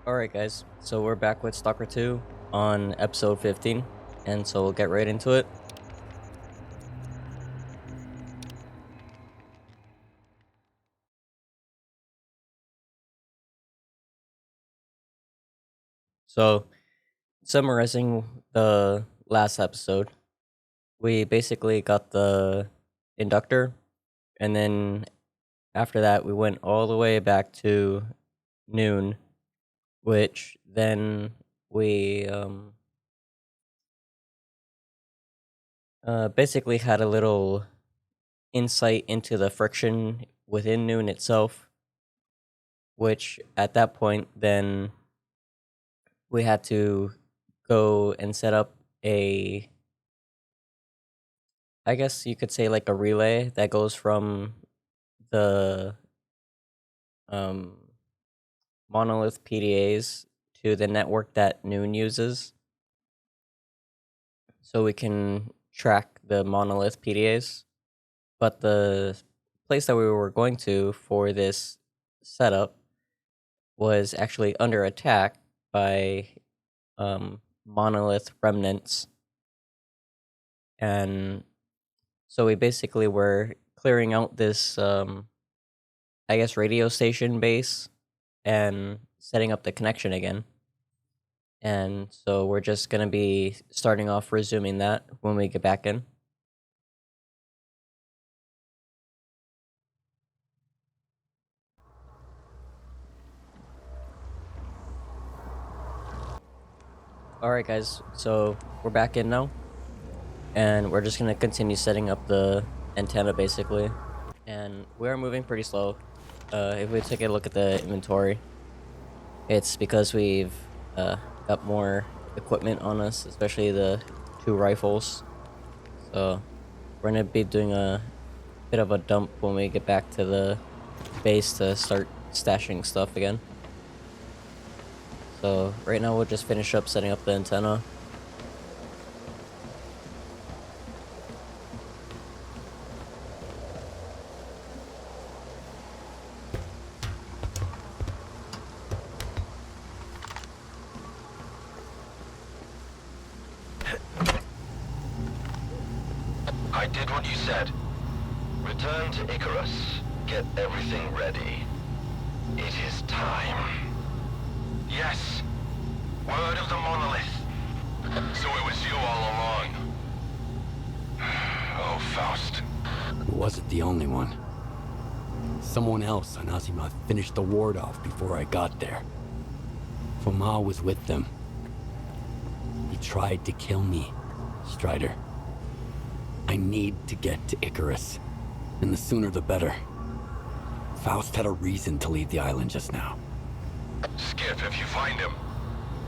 Alright guys, so we're back with Stalker 2 on episode 15, and so we'll get right into it. So, summarizing the last episode, we basically got the inductor, and then after that we went all the way back to noon, which then we basically had a little insight into the friction within noon itself, which at that point then we had to go and set up a, I guess you could say, like a relay that goes from the um monolith PDAs to the network that Noon uses, so we can track the monolith PDAs. But the place that we were going to for this setup was actually under attack by monolith remnants, and so we basically were clearing out this, I guess, radio station base and setting up the connection again. And so we're just going to be starting off resuming that when we get back in. Alright guys, so we're back in now. And we're just going to continue setting up the antenna basically. And we're moving pretty slow. If we take a look at the inventory, it's because we've got more equipment on us, especially the 2 rifles. So we're going to be doing a bit of a dump when we get back to the base to start stashing stuff again. So right now we'll just finish up setting up the antenna. I did what you said. Return to Icarus. Get everything ready. It is time. Yes. Word of the monolith. So it was you all along. Oh, Faust. It wasn't the only one. Someone else on Azimuth finished the ward off before I got there. Foma was with them. He tried to kill me, Strider. I need to get to Icarus, and the sooner the better. Faust had a reason to leave the island just now. Skip, if you find him,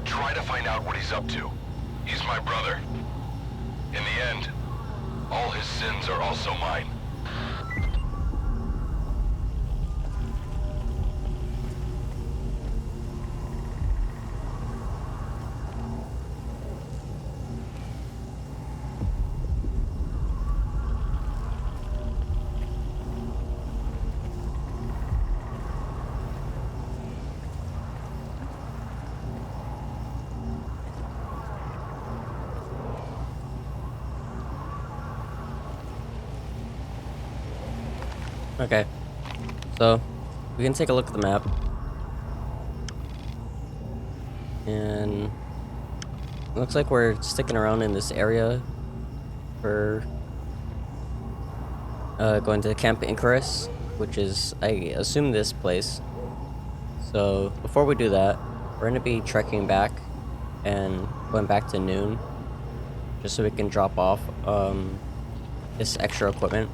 try to find out what he's up to. He's my brother. In the end, all his sins are also mine. Okay, so we can take a look at the map. And it looks like we're sticking around in this area for going to Camp Icarus, which is, I assume, this place. So before we do that, we're going to be trekking back and going back to Noon, just so we can drop off this extra equipment.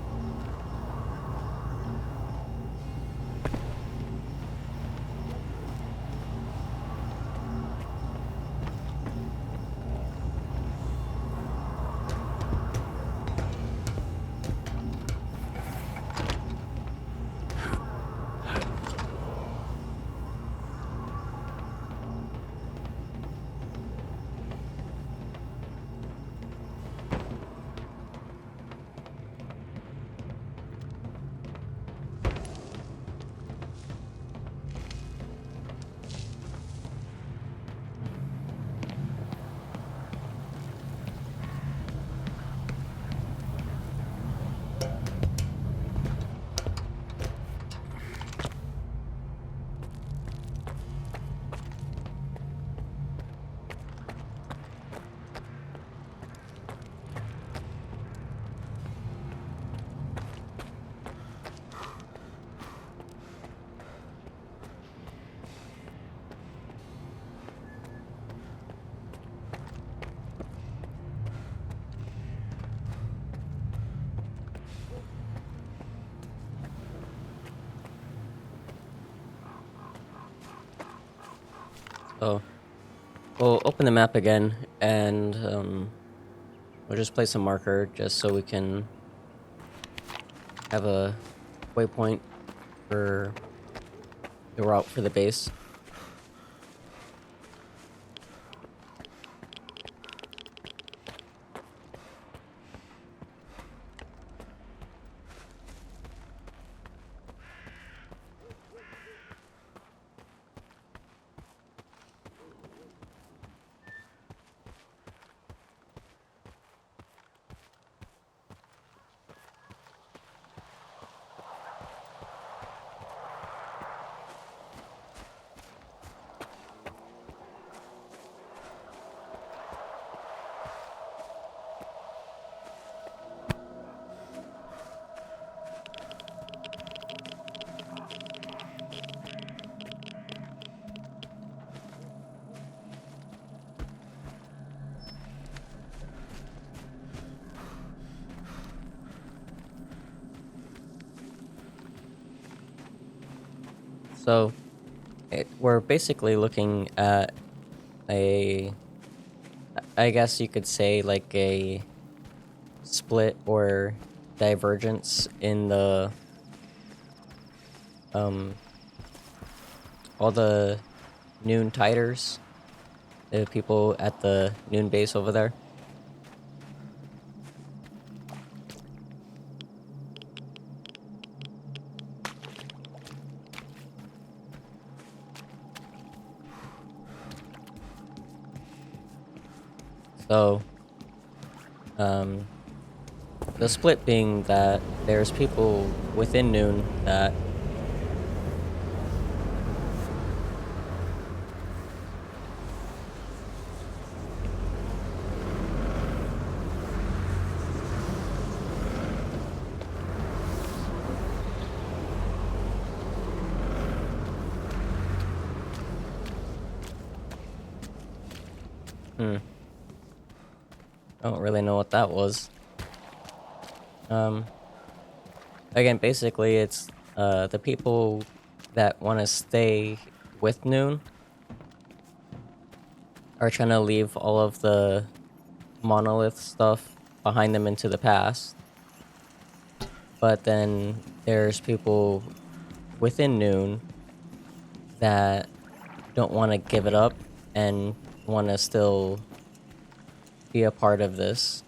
So we'll open the map again, and we'll just place a marker just so we can have a waypoint for the route for the base. So we're basically looking at a, I guess you could say, like a split or divergence in the um all the noon tiders, the people at the noon base over there. So um the split being that there's people within noon that I don't really know what that was. Um Again, basically it's the people that want to stay with noon are trying to leave all of the monolith stuff behind them into the past. But then there's people within noon that don't want to give it up and want to still be a part of this.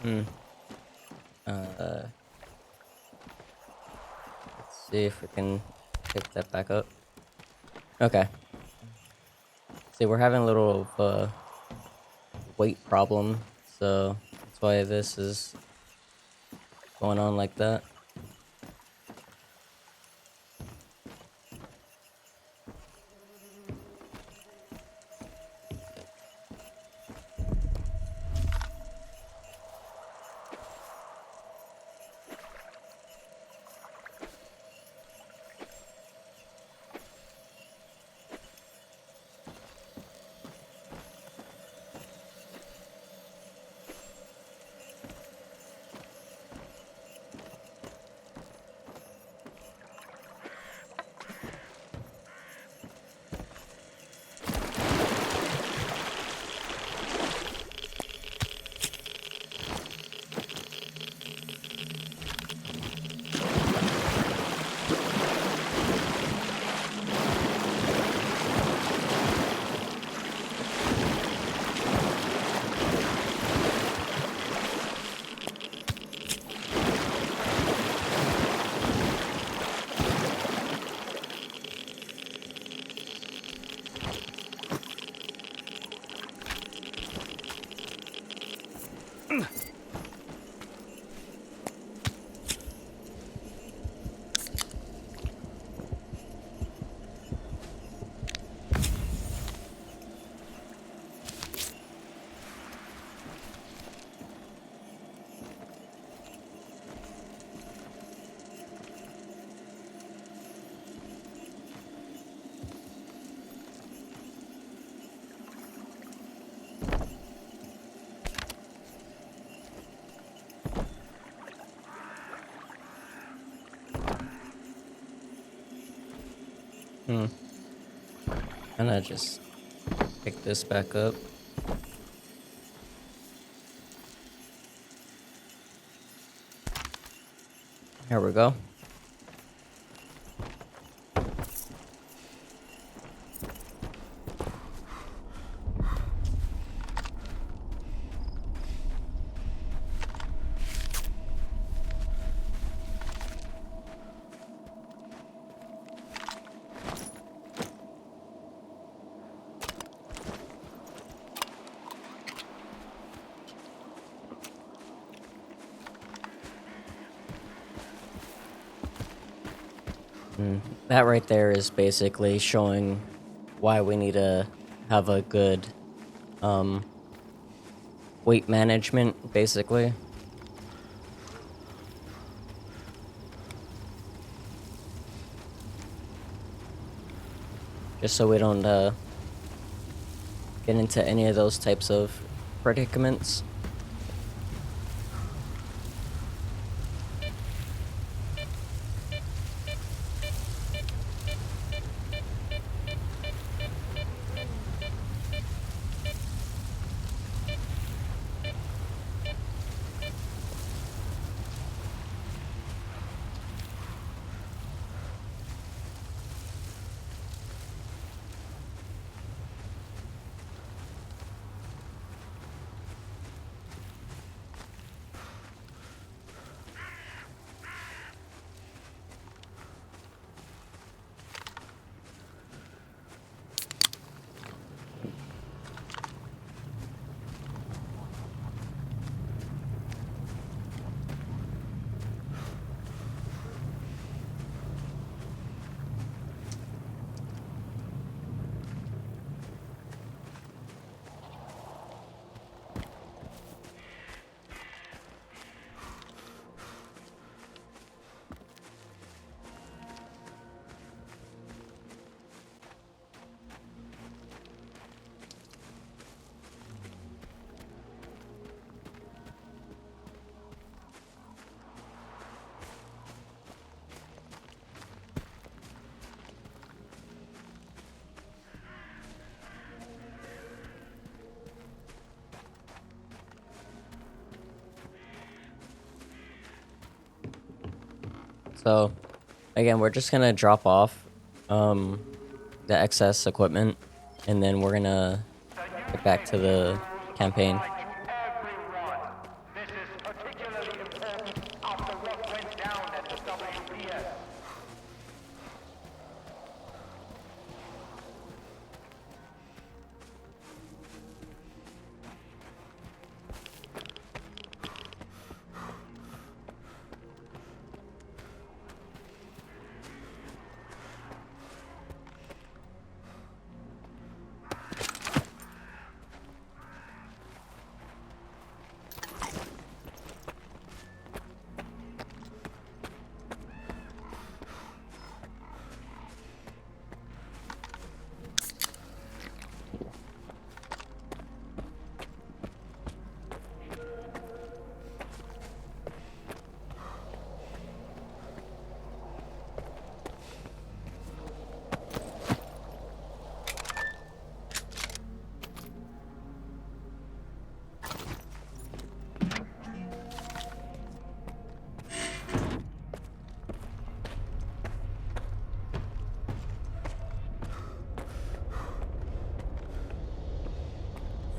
Hmm. Let's see if we can pick that back up. Okay. See, we're having a little of a weight problem, so that's why this is going on like that. And I just pick this back up. Here we go. That right there is basically showing why we need to have a good weight management, basically. Just so we don't get into any of those types of predicaments. So, again, we're just gonna drop off the excess equipment, and then we're gonna get back to the campaign. Everyone, this is particularly important after what went down at the WPS.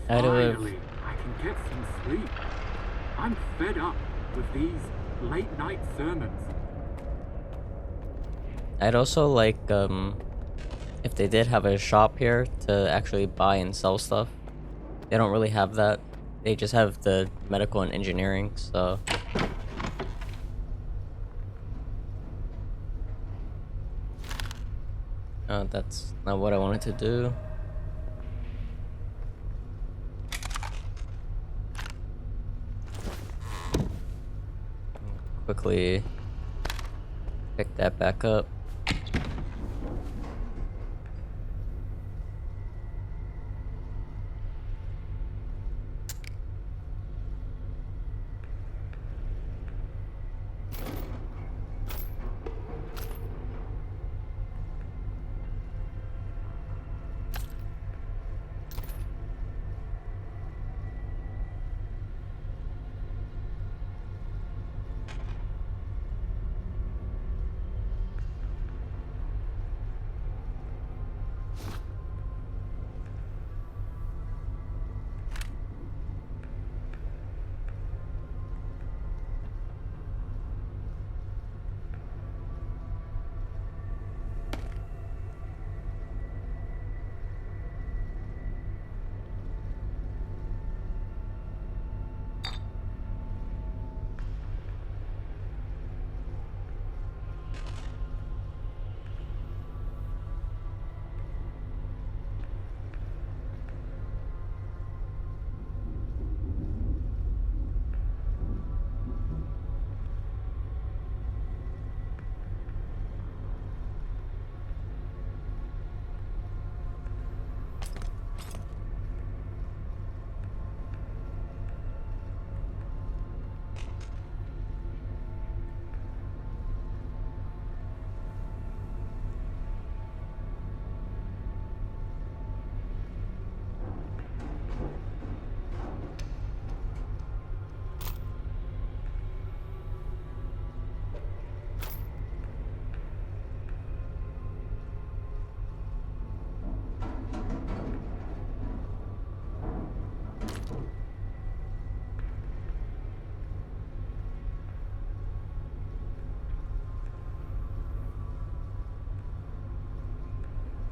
Finally, I can get some sleep. I'm fed up with these late night sermons. I'd also like if they did have a shop here to actually buy and sell stuff. They don't really have that. They just have the medical and engineering, so that's not what I wanted to do. Quickly pick that back up.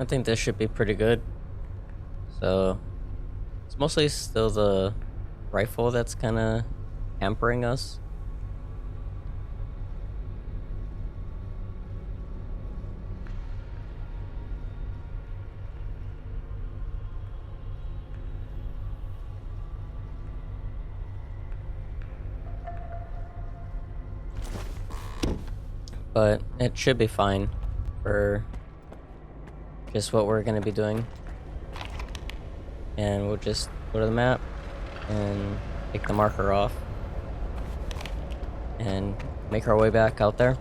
I think this should be pretty good. So it's mostly still the rifle that's kind of hampering us. But it should be fine for just what we're gonna be doing. And we'll just go to the map and take the marker off and make our way back out there.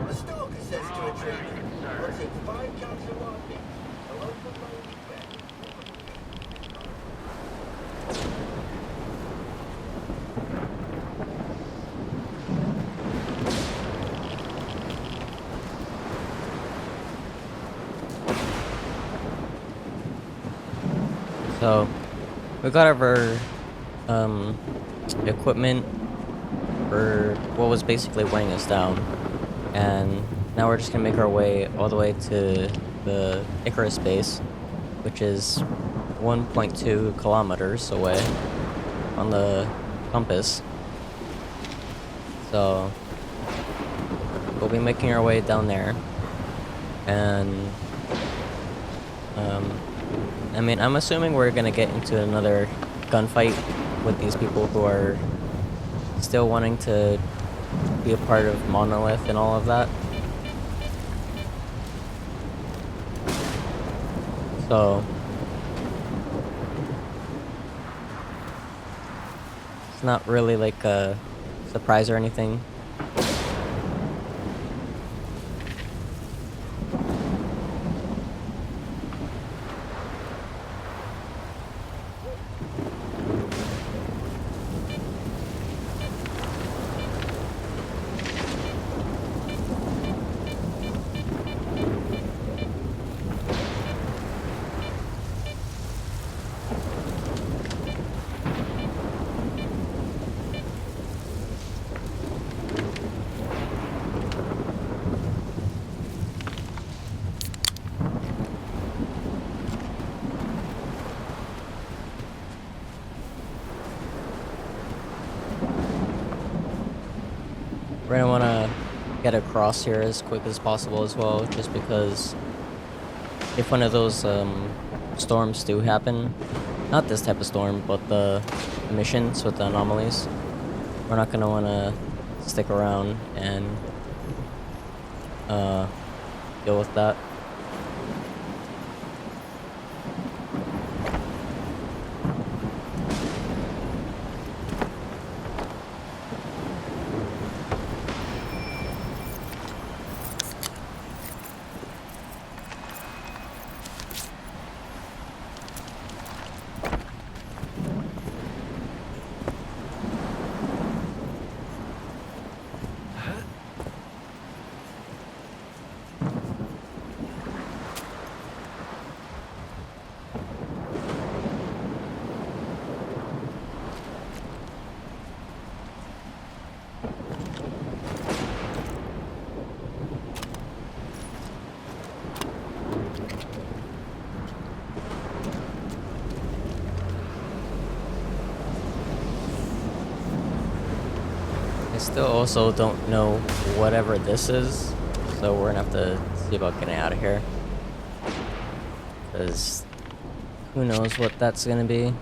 The Stalker says to a trader, what's it, 5 counts of walking? Hello from my friend. So we got our equipment for what was basically weighing us down, and now we're just gonna make our way all the way to the Icarus base, which is 1.2 kilometers away on the compass. So we'll be making our way down there, and I mean, I'm assuming we're gonna get into another gunfight with these people who are still wanting to be a part of Monolith and all of that. So it's not really like a surprise or anything. We're gonna wanna get across here as quick as possible as well, just because if one of those storms do happen, not this type of storm, but the missions with the anomalies, we're not gonna wanna stick around and deal with that. I still also don't know whatever this is, so we're gonna have to see about getting out of here. Because who knows what that's gonna be.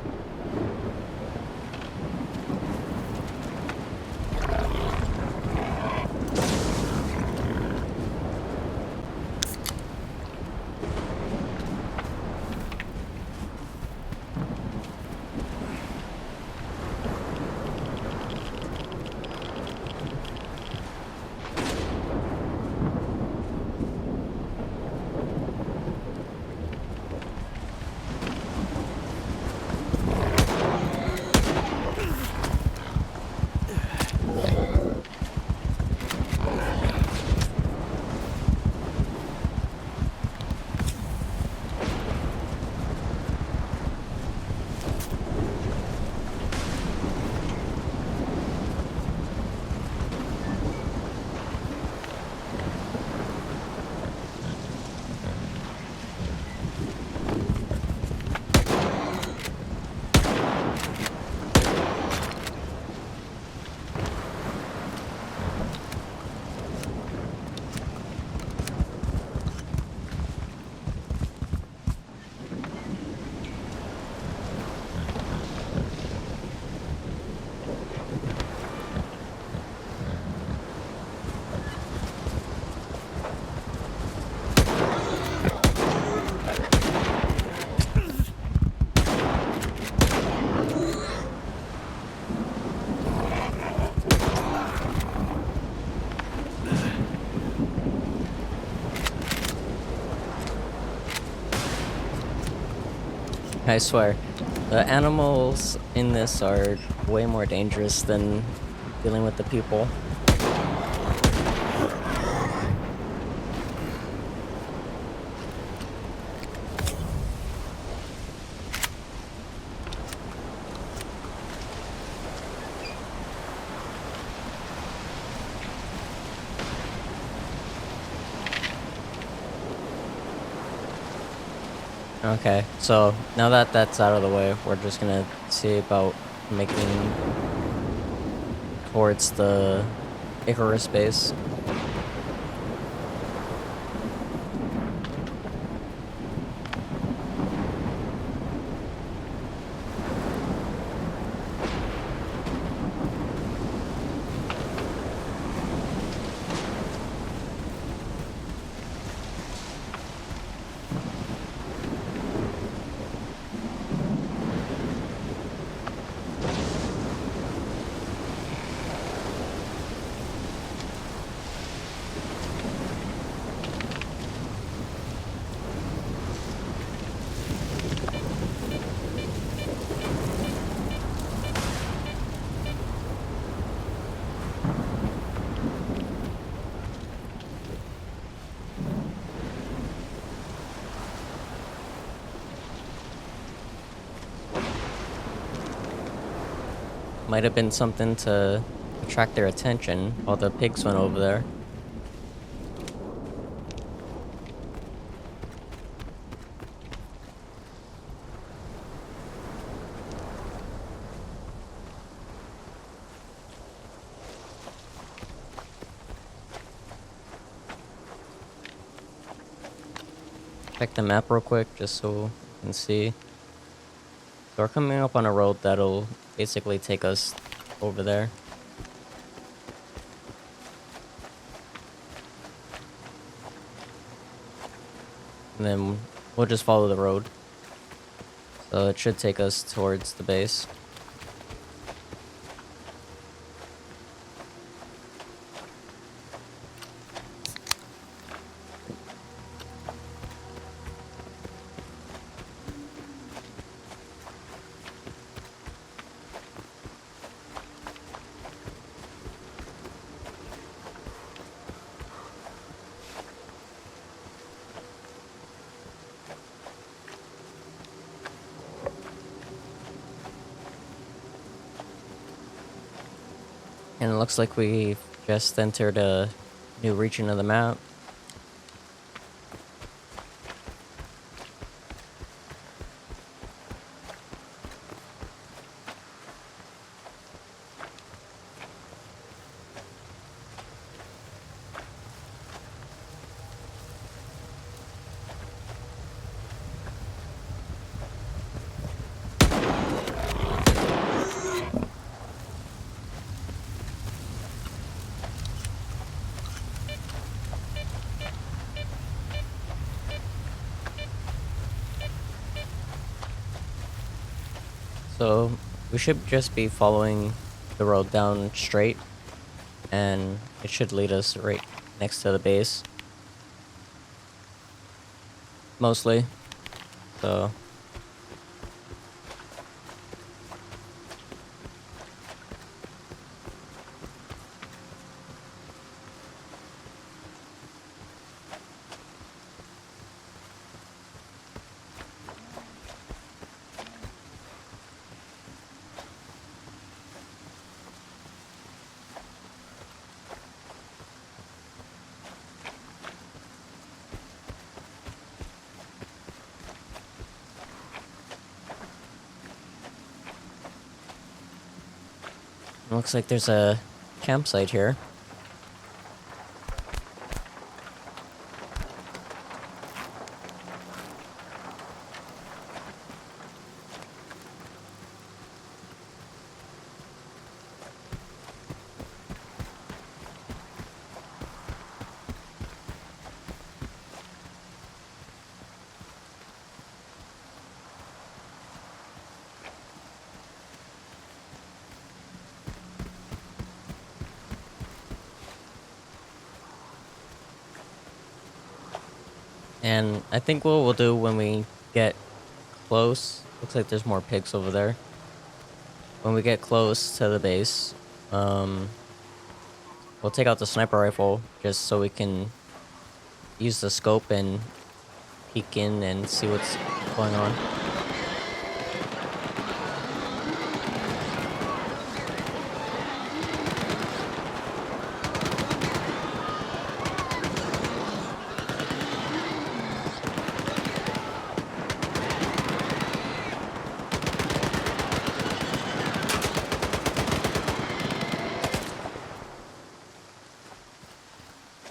I swear, the animals in this are way more dangerous than dealing with the people. Okay, so now that that's out of the way, we're just gonna see about making towards the Icarus base. Might have been something to attract their attention while the pigs went over there. Check the map real quick just so you can see. So we're coming up on a road that'll basically take us over there. And then we'll just follow the road. So it should take us towards the base. And it looks like we just entered a new region of the map. So we should just be following the road down straight, and it should lead us right next to the base. Mostly. So it looks like there's a campsite here. And I think what we'll do when we get close Looks like there's more pigs over there. When we get close to the base, we'll take out the sniper rifle just so we can use the scope and peek in and see what's going on.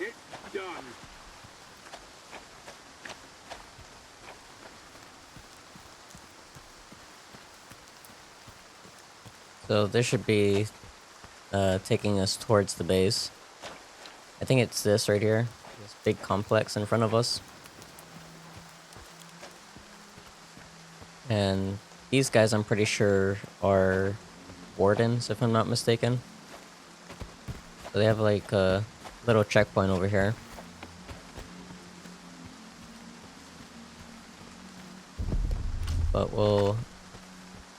It's done. So this should be taking us towards the base. I think it's this right here. This big complex in front of us. And these guys, I'm pretty sure, are wardens, if I'm not mistaken. So they have like a little checkpoint over here. But we'll,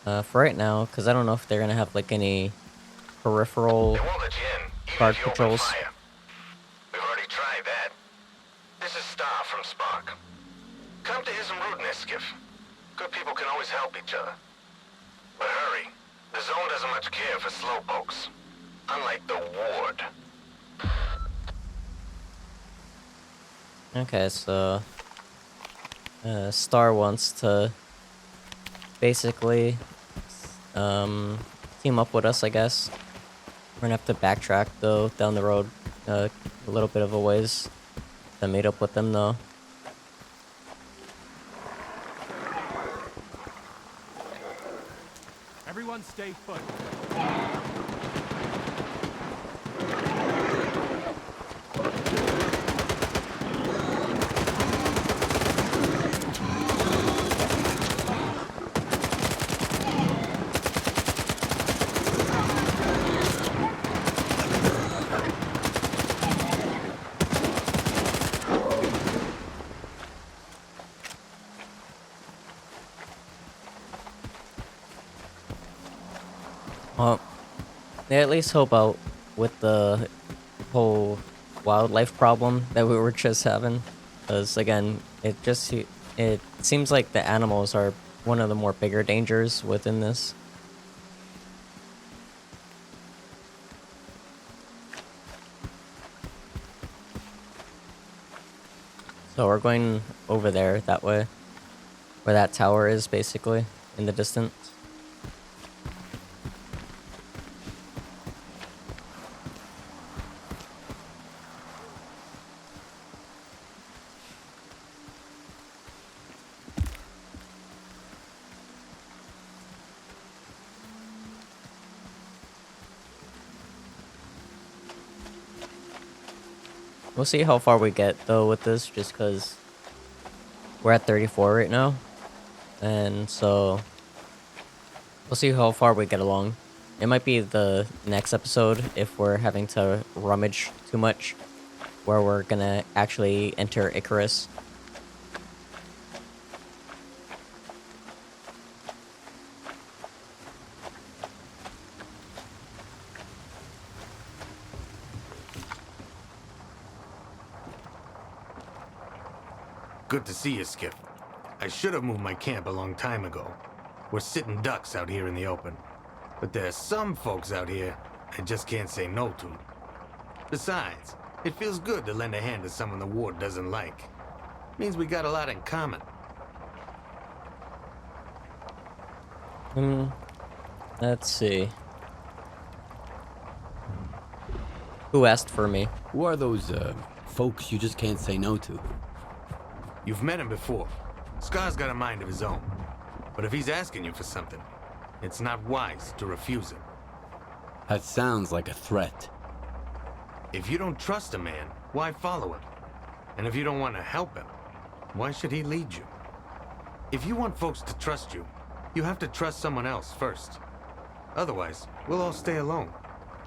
for right now, because I don't know if they're gonna have like any peripheral They won't let you in, even guard if you open patrols. fire. We've already tried that. This is Star from Spark. Come to hear some rudeness, Skiff. Good people can always help each other. But hurry. The zone doesn't much care for slowpokes. Unlike the Ward. Okay, so Star wants to basically team up with us, I guess. We're gonna have to backtrack though down the road a little bit of a ways to meet up with them though. Everyone stay put. Well, they at least help out with the whole wildlife problem that we were just having. Because again, it seems like the animals are one of the more bigger dangers within this. So we're going over there that way, where that tower is basically in the distance. We'll see how far we get though with this, just because we're at 34 right now, and so we'll see how far we get along. It might be the next episode if we're having to rummage too much, where we're gonna actually enter Icarus. Good to see you, Skip. I should have moved my camp a long time ago. We're sitting ducks out here in the open. But there's some folks out here I just can't say no to. Besides, it feels good to lend a hand to someone the Ward doesn't like. Means we got a lot in common. Let's see. Who asked for me? Who are those, folks you just can't say no to? You've met him before. Scar's got a mind of his own. But if he's asking you for something, it's not wise to refuse him. That sounds like a threat. If you don't trust a man, why follow him? And if you don't want to help him, why should he lead you? If you want folks to trust you, you have to trust someone else first. Otherwise, we'll all stay alone,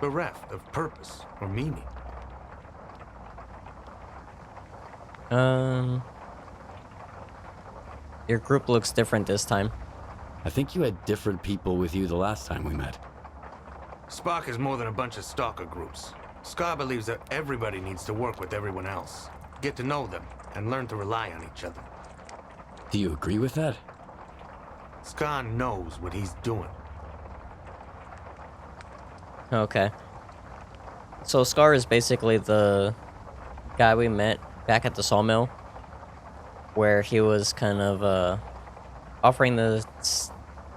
bereft of purpose or meaning. Your group looks different this time. I think you had different people with you the last time we met. Spark is more than a bunch of stalker groups. Scar believes that everybody needs to work with everyone else, get to know them, and learn to rely on each other. Do you agree with that? Scar knows what he's doing. Okay. So Scar is basically the guy we met back at the sawmill, where he was kind of offering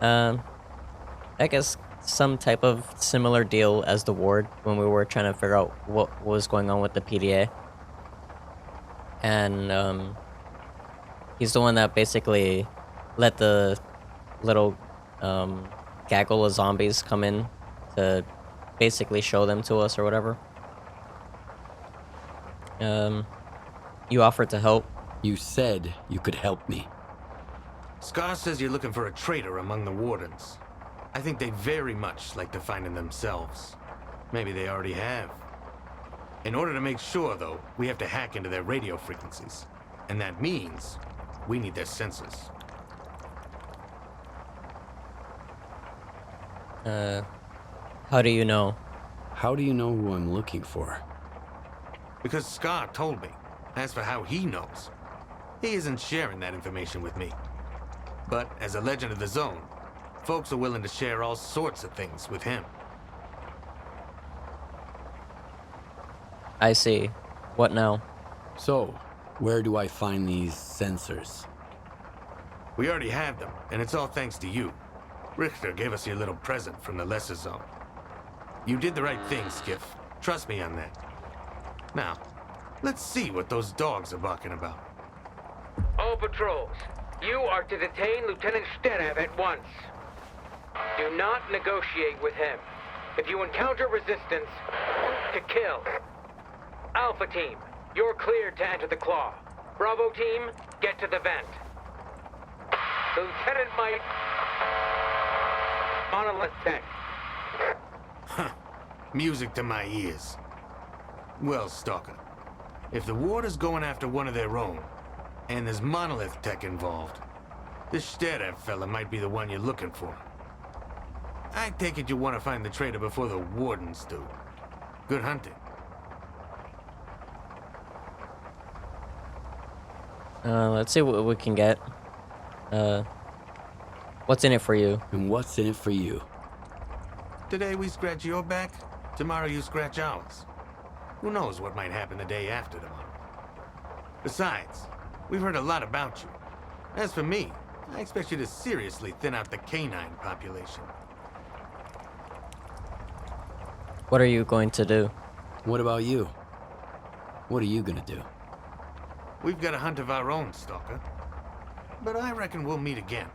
I guess some type of similar deal as the ward when we were trying to figure out what was going on with the PDA. And he's the one that basically let the little gaggle of zombies come in to basically show them to us or whatever. You offered to help. You said you could help me. Scar says you're looking for a traitor among the wardens. I think they very much like to find him themselves. Maybe they already have. In order to make sure, though, we have to hack into their radio frequencies. And that means we need their sensors. How do you know? How do you know who I'm looking for? Because Scar told me. As for how he knows, he isn't sharing that information with me. But as a legend of the zone, folks are willing to share all sorts of things with him. I see. What now? So, where do I find these sensors? We already have them, and it's all thanks to you. Richter gave us your little present from the Lesser Zone. You did the right thing, Skiff. Trust me on that. Now, let's see what those dogs are barking about. All patrols, you are to detain Lieutenant Sterev at once. Do not negotiate with him. If you encounter resistance, to kill. Alpha Team, you're cleared to enter the Claw. Bravo Team, get to the vent. The Lieutenant might... Monolith Tech. Music to my ears. Well, Stalker, if the ward is going after one of their own, and there's Monolith Tech involved, this Sterev fella might be the one you're looking for. I take it you want to find the traitor before the wardens do. Good hunting. Let's see what we can get. What's in it for you? And what's in it for you? Today we scratch your back, tomorrow you scratch ours. Who knows what might happen the day after tomorrow. Besides, we've heard a lot about you. As for me, I expect you to seriously thin out the canine population. What are you going to do? What about you? What are you gonna do? We've got a hunt of our own, Stalker. But I reckon we'll meet again.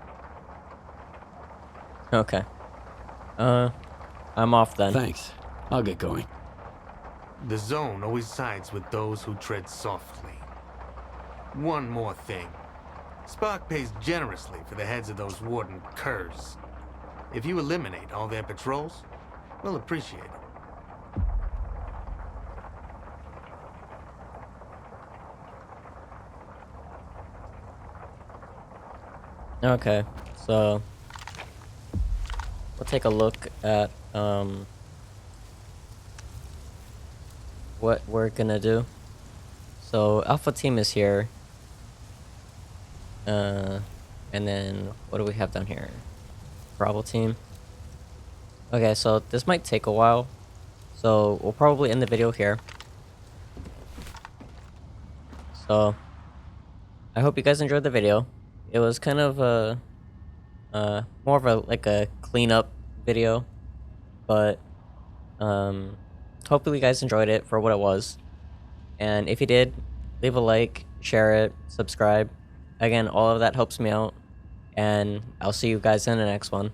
Okay. I'm off then. Thanks. I'll get going. The zone always sides with those who tread softly. One more thing. Spark pays generously for the heads of those warden curs. If you eliminate all their patrols, we'll appreciate it. Okay, so we'll take a look at what we're gonna do. So Alpha Team is here. And then what do we have down here? Bravo Team. Okay, so this might take a while. So we'll probably end the video here. So I hope you guys enjoyed the video. It was kind of more of a cleanup video, but hopefully you guys enjoyed it for what it was. And if you did, leave a like, share it, subscribe. Again, all of that helps me out, and I'll see you guys in the next one.